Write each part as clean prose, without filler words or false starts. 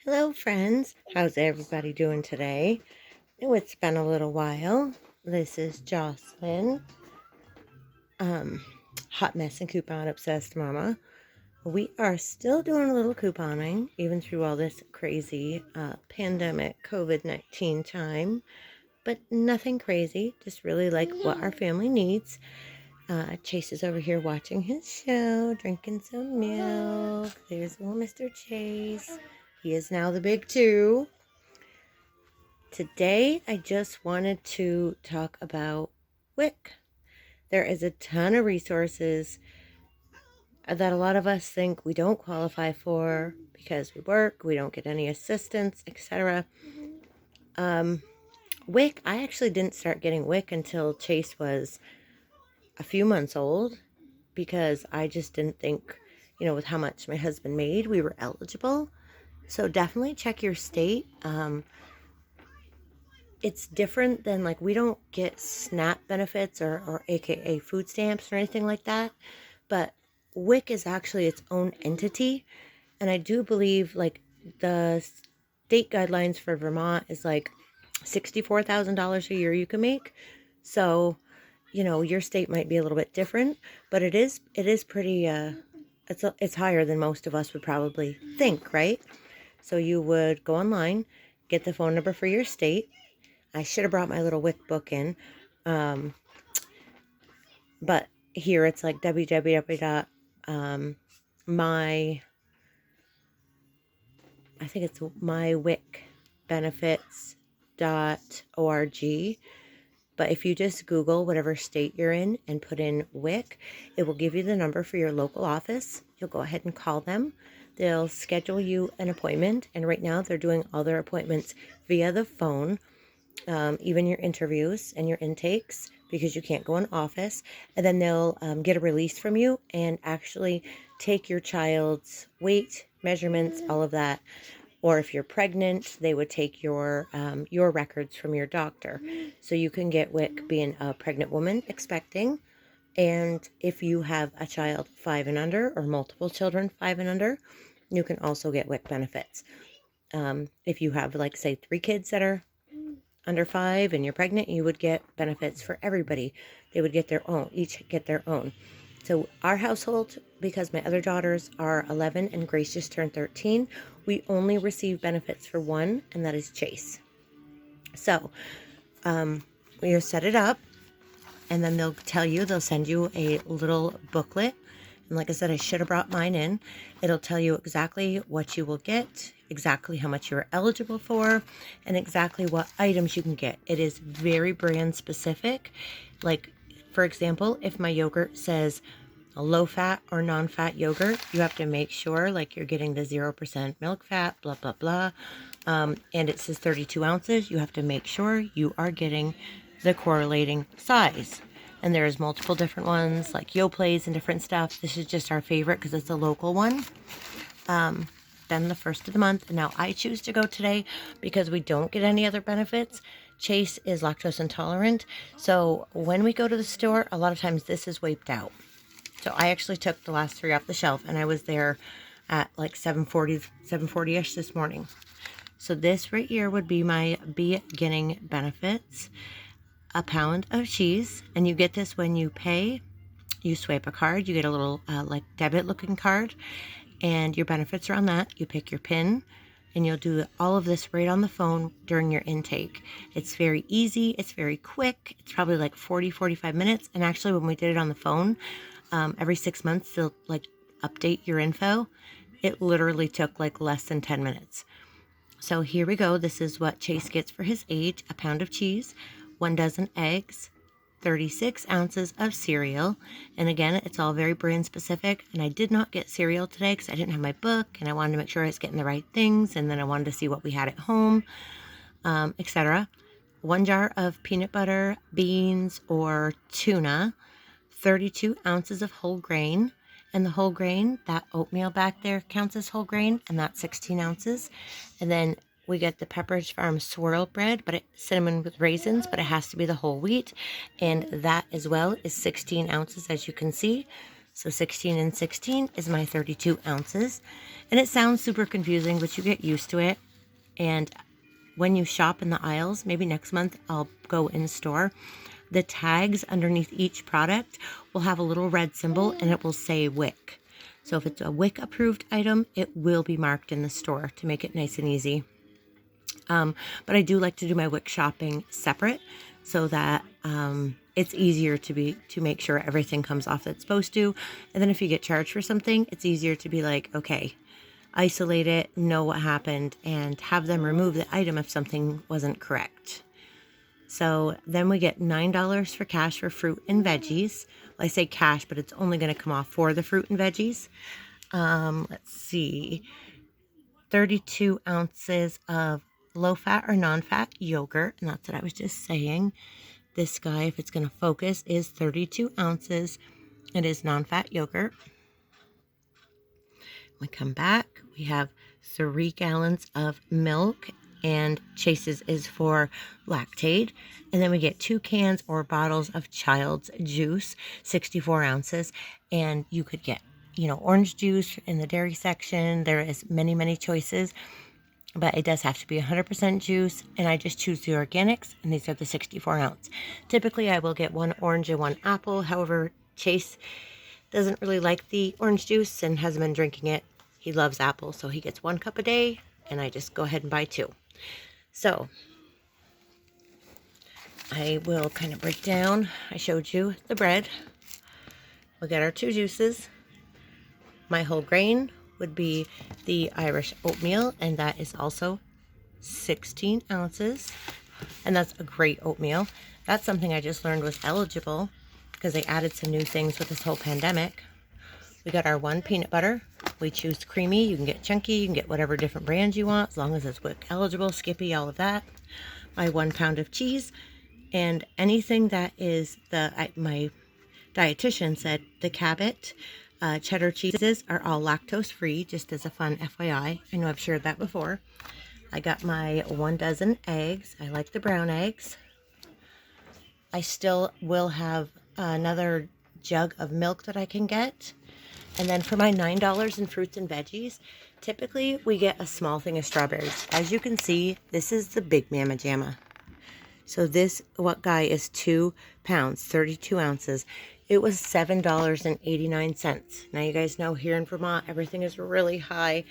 Hello, friends. How's everybody doing today? Oh, it's been a little while. This is Jocelyn, um, hot mess and coupon obsessed mama. We are still doing a little couponing, even through all this crazy pandemic COVID-19 time, but nothing crazy, just really like what our family needs. Chase is over here watching his show, drinking some milk. There's little Mr. Chase. He is now the big two. Today, I just wanted to talk about WIC. There is a ton of resources that a lot of us think we don't qualify for because we work, we don't get any assistance, etc. WIC, I actually didn't start getting WIC until Chase was a few months old because I just didn't think, with how much my husband made, we were eligible. So definitely check your state. It's different than, like, we don't get SNAP benefits or AKA food stamps or anything like that. But WIC is actually its own entity. And I do believe, like, the state guidelines for Vermont is like $64,000 a year you can make. So, your state might be a little bit different, but it is pretty, it's higher than most of us would probably think, right? So you would go online, get the phone number for your state. I should have brought my little WIC book in. But here it's like www.my, I think it's mywicbenefits.org. But if you just Google whatever state you're in and put in WIC, it will give you the number for your local office. You'll go ahead and call them. They'll schedule you an appointment. And right now they're doing all their appointments via the phone. Even your interviews and your intakes, because you can't go in office. And then they'll get a release from you and actually take your child's weight, measurements, all of that. Or if you're pregnant, they would take your records from your doctor. So you can get WIC being a pregnant woman expecting. And if you have a child 5 and under, or multiple children 5 and under, you can also get WIC benefits. If you have, like, say, 3 kids that are under 5 and you're pregnant, you would get benefits for everybody. They would get their own, each get their own. So our household, because my other daughters are 11 and Grace just turned 13, we only receive benefits for one, and that is Chase. So we set it up, and then they'll send you a little booklet. And like I said, I should have brought mine in. It'll tell you exactly what you will get, exactly how much you're eligible for, and exactly what items you can get. It is very brand specific. Like, for example, if my yogurt says a low-fat or non-fat yogurt, you have to make sure, like, you're getting the 0% milk fat, blah, blah, blah. And it says 32 ounces. You have to make sure you are getting the correlating size. And there's multiple different ones, like Yoplait and different stuff. This is just our favorite because it's a local one. Then the first of the month. And now I choose to go today because we don't get any other benefits. Chase is lactose intolerant. So when we go to the store, a lot of times this is wiped out. So I actually took the last 3 off the shelf, and I was there at like 7:40ish this morning. So this right here would be my beginning benefits. A pound of cheese, and you get this when you pay. You swipe a card, you get a little like debit looking card, and your benefits are on that. You pick your PIN, and you'll do all of this right on the phone during your intake. It's very easy, it's very quick. It's probably like 45 minutes. And actually, when we did it on the phone, every 6 months they'll like update your info. It literally took like less than 10 minutes. So here we go. This is what Chase gets for his age: a pound of cheese, 1 dozen eggs, 36 ounces of cereal. And again, it's all very brand specific. And I did not get cereal today because I didn't have my book, and I wanted to make sure I was getting the right things. And then I wanted to see what we had at home, etc. 1 jar of peanut butter, beans, or tuna, 32 ounces of whole grain. And the whole grain, that oatmeal back there counts as whole grain, and that's 16 ounces. And then we get the Pepperidge Farm swirl bread, but it's cinnamon with raisins, but it has to be the whole wheat. And that as well is 16 ounces, as you can see. So 16 and 16 is my 32 ounces. And it sounds super confusing, but you get used to it. And when you shop in the aisles, maybe next month I'll go in store, the tags underneath each product will have a little red symbol and it will say WIC. So if it's a WIC approved item, it will be marked in the store to make it nice and easy. But I do like to do my WIC shopping separate so that it's easier to make sure everything comes off that's supposed to. And then if you get charged for something, it's easier to be like, okay, isolate it, know what happened, and have them remove the item if something wasn't correct. So then we get $9 for cash for fruit and veggies. Well, I say cash, but it's only going to come off for the fruit and veggies. Let's see, 32 ounces of low-fat or non-fat yogurt, and that's what I was just saying. This guy, if it's going to focus, is 32 ounces. It is non-fat yogurt. We come back, we have 3 gallons of milk, and Chase's is for Lactaid. And then we get 2 cans or bottles of Child's juice, 64 ounces. And you could get, orange juice in the dairy section. There is many, many choices, but it does have to be 100% juice. And I just choose the organics, and these are the 64 ounce. Typically, I will get 1 orange and 1 apple. However, Chase doesn't really like the orange juice and hasn't been drinking it. He loves apple, so he gets 1 cup a day, and I just go ahead and buy 2. So I will kind of break down. I showed you the bread. We'll get our 2 juices. My whole grain would be the Irish oatmeal, and that is also 16 ounces. And that's a great oatmeal. That's something I just learned was eligible because they added some new things with this whole pandemic. We got our 1 peanut butter. We choose creamy. You can get chunky. You can get whatever different brands you want, as long as it's WIC eligible, Skippy, all of that. My 1 pound of cheese. And anything that is my dietitian said the Cabot cheddar cheeses are all lactose free, just as a fun FYI. I know I've shared that before. I got my 1 dozen eggs. I like the brown eggs. I still will have another jug of milk that I can get. And then for my $9 in fruits and veggies, typically we get a small thing of strawberries. As you can see, this is the big Mama Jamma. So this guy is 2 pounds, 32 ounces. It was $7.89. Now you guys know here in Vermont, everything is really high.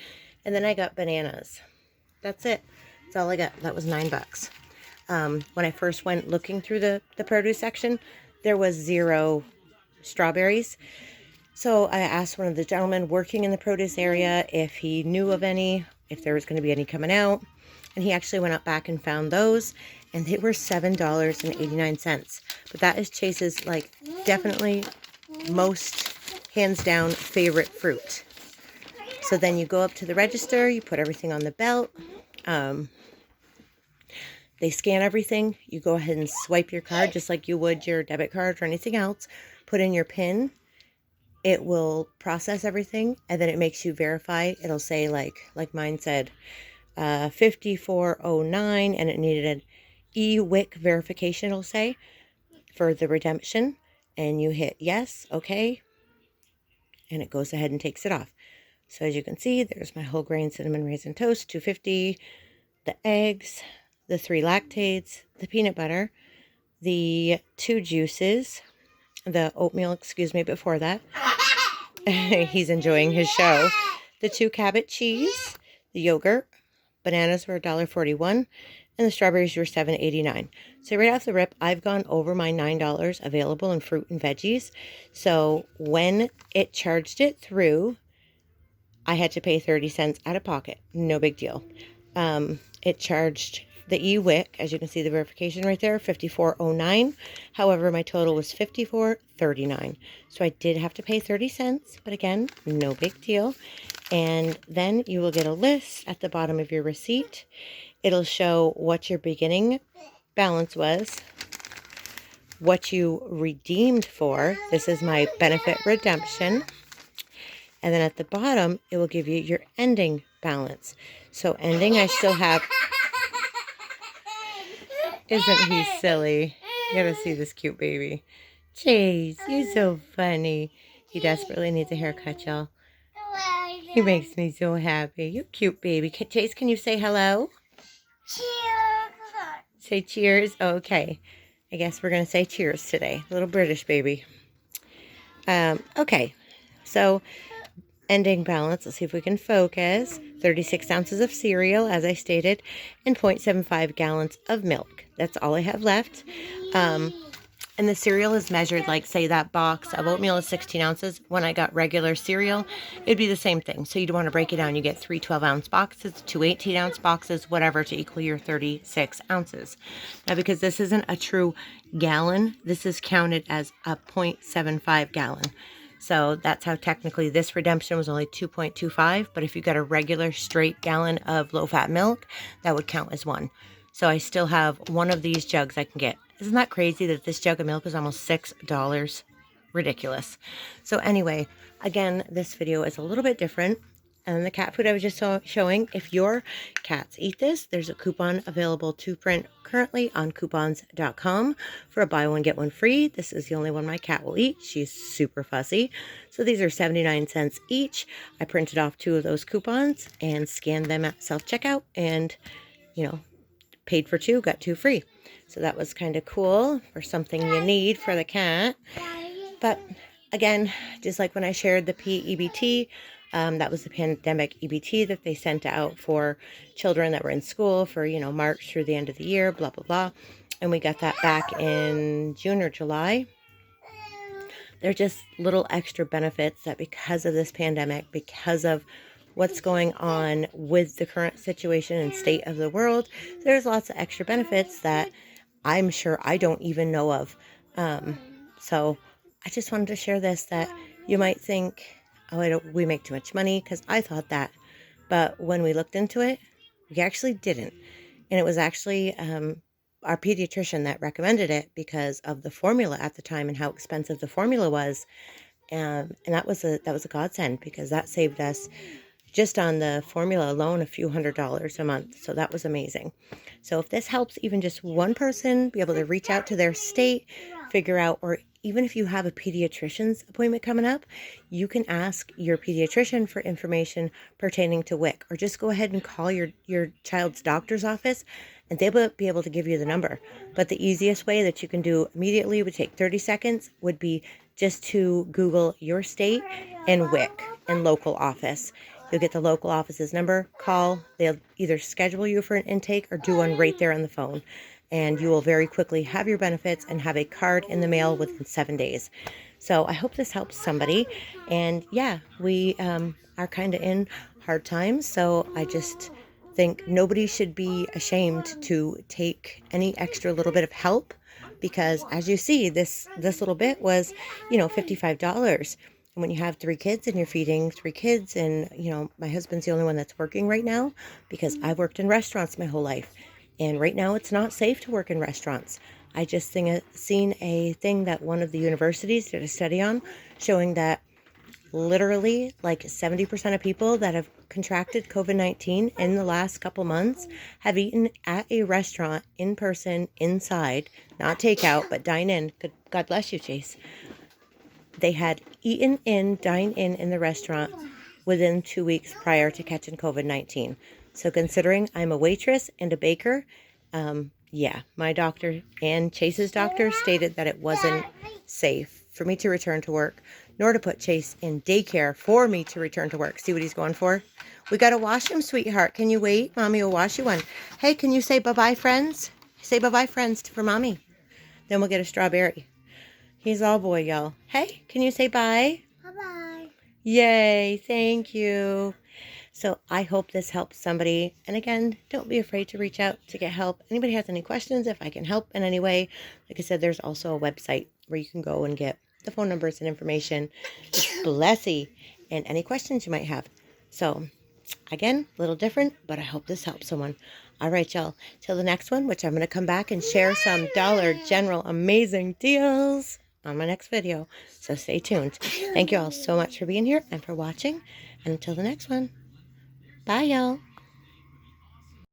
And then I got bananas. That's it. That's all I got. That was $9. When I first went looking through the produce section, there was 0 strawberries. So I asked one of the gentlemen working in the produce area if he knew of any, if there was going to be any coming out. And he actually went up back and found those, and they were $7.89. But that is Chase's, definitely most hands down favorite fruit. So then you go up to the register, you put everything on the belt. They scan everything. You go ahead and swipe your card just like you would your debit card or anything else. Put in your PIN. It will process everything, and then it makes you verify. It'll say, like mine said, 5409, and it needed an e-WIC verification, it'll say, for the redemption. And you hit yes, okay, and it goes ahead and takes it off. So as you can see, there's my whole grain cinnamon raisin toast, $2.50, the eggs, the 3 lactates, the peanut butter, the 2 juices, the oatmeal, before that. He's enjoying his show. The 2 Cabot cheese, the yogurt, bananas were $1.41, and the strawberries were $7.89. So right off the rip, I've gone over my $9 available in fruit and veggies. So when it charged it through, I had to pay 30 cents out of pocket. No big deal. It charged the e-WIC, as you can see the verification right there, 5409. However, my total was 5439. So I did have to pay 30 cents, but again, no big deal. And then you will get a list at the bottom of your receipt. It'll show what your beginning balance was, what you redeemed for. This is my benefit redemption. And then at the bottom, it will give you your ending balance. So ending, I still have... Isn't he silly? You gotta see this cute baby. Chase, you're so funny. He desperately needs a haircut, y'all. He makes me so happy. You cute baby. Chase, can you say hello? Cheers. Say cheers. Okay. I guess we're going to say cheers today. Little British baby. Okay. So, ending balance. Let's see if we can focus. 36 ounces of cereal, as I stated, and 0.75 gallons of milk. That's all I have left. And the cereal is measured like, say, that box of oatmeal is 16 ounces. When I got regular cereal, it'd be the same thing. So you'd want to break it down. You get 3 12-ounce boxes, 2 18-ounce boxes, whatever, to equal your 36 ounces. Now, because this isn't a true gallon, this is counted as a 0.75 gallon. So that's how technically this redemption was only 2.25. But if you got a regular straight gallon of low-fat milk, that would count as one. So I still have one of these jugs I can get. Isn't that crazy that this jug of milk is almost $6? Ridiculous. So anyway, again, this video is a little bit different. And the cat food I was just showing, if your cats eat this, there's a coupon available to print currently on coupons.com for a buy one, get one free. This is the only one my cat will eat. She's super fussy. So these are 79 cents each. I printed off 2 of those coupons and scanned them at self-checkout and, paid for 2, got 2 free. So that was kind of cool for something you need for the cat. But again, just like when I shared the PEBT, that was the pandemic EBT that they sent out for children that were in school for, March through the end of the year, blah, blah, blah. And we got that back in June or July. They're just little extra benefits that because of this pandemic, because of what's going on with the current situation and state of the world, there's lots of extra benefits that I'm sure I don't even know of. So I just wanted to share this, that you might think, oh, we make too much money, because I thought that. But when we looked into it, we actually didn't. And it was actually our pediatrician that recommended it because of the formula at the time and how expensive the formula was. And that was a godsend, because that saved us just on the formula alone a few $100s a month. So that was amazing. So if this helps even just one person be able to reach out to their state, figure out, or even if you have a pediatrician's appointment coming up, you can ask your pediatrician for information pertaining to WIC, or just go ahead and call your child's doctor's office and they'll be able to give you the number. But the easiest way that you can do immediately, would take 30 seconds, would be just to Google your state and WIC and local office. You'll get the local office's number, call. They'll either schedule you for an intake or do one right there on the phone. And you will very quickly have your benefits and have a card in the mail within 7 days. So I hope this helps somebody. And yeah, we are kind of in hard times. So I just think nobody should be ashamed to take any extra little bit of help. Because as you see, this little bit was, $55. And when you have 3 kids and you're feeding 3 kids, and, my husband's the only one that's working right now, because I've worked in restaurants my whole life. And right now it's not safe to work in restaurants. I just seen a thing that one of the universities did a study on, showing that literally like 70% of people that have contracted COVID-19 in the last couple months have eaten at a restaurant in person, inside, not takeout, but dine in. God bless you, Chase. They had dine in the restaurant within 2 weeks prior to catching COVID-19. So considering I'm a waitress and a baker, my doctor and Chase's doctor stated that it wasn't safe for me to return to work, nor to put Chase in daycare for me to return to work. See what he's going for? We got to wash him, sweetheart. Can you wait? Mommy will wash you one. Hey, can you say bye-bye, friends? Say bye-bye, friends, for Mommy. Then we'll get a strawberry. He's all boy, y'all. Hey, can you say bye? Bye-bye. Yay, thank you. So I hope this helps somebody. And again, don't be afraid to reach out to get help. Anybody has any questions, if I can help in any way, like I said, there's also a website where you can go and get the phone numbers and information. Blessy. And any questions you might have. So again, a little different, but I hope this helps someone. All right, y'all. Till the next one, which I'm going to come back and share some Dollar General amazing deals on my next video. So stay tuned. Thank you all so much for being here and for watching. And until the next one. Bye, y'all.